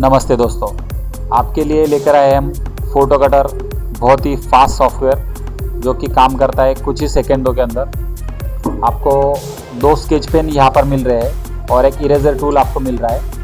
नमस्ते दोस्तों, आपके लिए लेकर आए हम फ़ोटो कटर, बहुत ही फास्ट सॉफ्टवेयर जो कि काम करता है कुछ ही सेकंडों के अंदर। आपको 2 स्केच पेन यहाँ पर मिल रहे हैं और एक इरेजर टूल आपको मिल रहा है।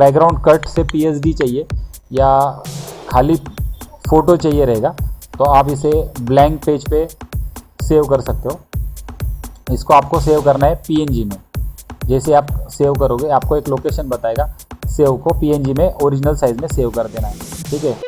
बैकग्राउंड कट से पीएसडी चाहिए या खाली फ़ोटो चाहिए रहेगा तो आप इसे ब्लैंक पेज पे सेव कर सकते हो। इसको आपको सेव करना है पीएनजी में। जैसे आप सेव करोगे आपको एक लोकेशन बताएगा, सेव को पीएनजी में ओरिजिनल साइज़ में सेव कर देना है, ठीक है।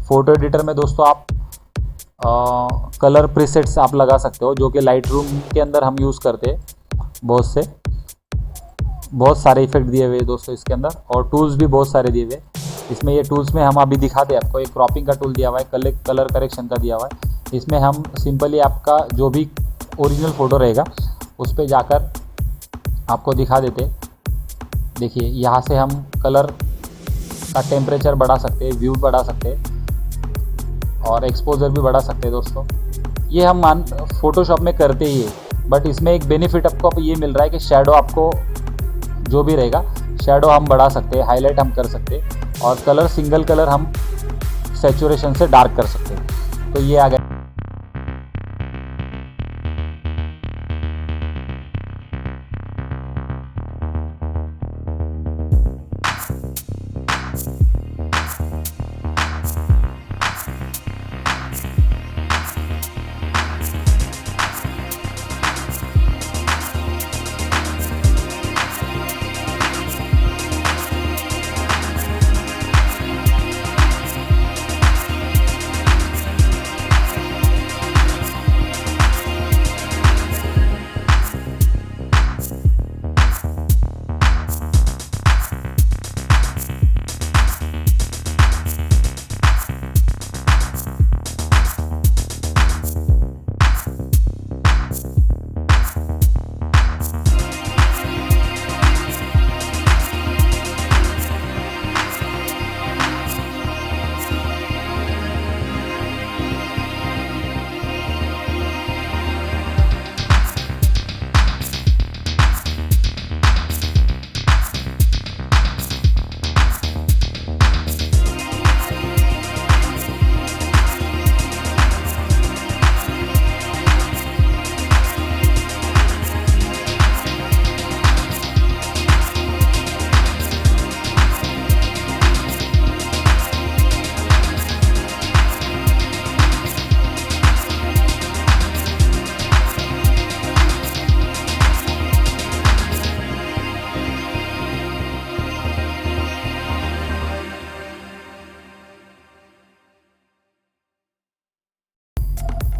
फोटो एडिटर में दोस्तों आप कलर प्रीसेट्स आप लगा सकते हो, जो कि लाइट रूम के अंदर हम यूज़ करते हैं। बहुत सारे इफेक्ट दिए हुए दोस्तों इसके अंदर, और टूल्स भी बहुत सारे दिए हुए। इसमें ये टूल्स में हम अभी दिखाते हैं आपको, एक क्रॉपिंग का टूल दिया हुआ है, कलर करेक्शन का दिया हुआ है। इसमें हम सिंपली आपका जो भी ओरिजिनल फ़ोटो रहेगा उस पर जाकर आपको दिखा देते। देखिए यहाँ से हम कलर का टेम्परेचर बढ़ा सकते हैं, व्यू बढ़ा सकते हैं और एक्सपोजर भी बढ़ा सकते हैं दोस्तों। ये हम फ़ोटोशॉप में करते ही है, बट इसमें एक बेनिफिट आपको ये मिल रहा है कि शैडो आपको जो भी रहेगा शैडो हम बढ़ा सकते हैं, हाईलाइट हम कर सकते हैं और कलर सिंगल कलर हम सैचुरेशन से डार्क कर सकते हैं। तो ये आ गया।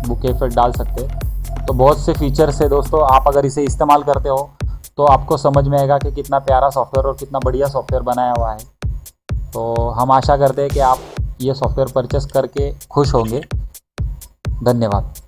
बुके इफेक्ट डाल सकते हैं। तो बहुत से फीचर्स है दोस्तों, आप अगर इसे इस्तेमाल करते हो तो आपको समझ में आएगा कि कितना प्यारा सॉफ्टवेयर और कितना बढ़िया सॉफ्टवेयर बनाया हुआ है। तो हम आशा करते हैं कि आप ये सॉफ्टवेयर परचेस करके खुश होंगे। धन्यवाद।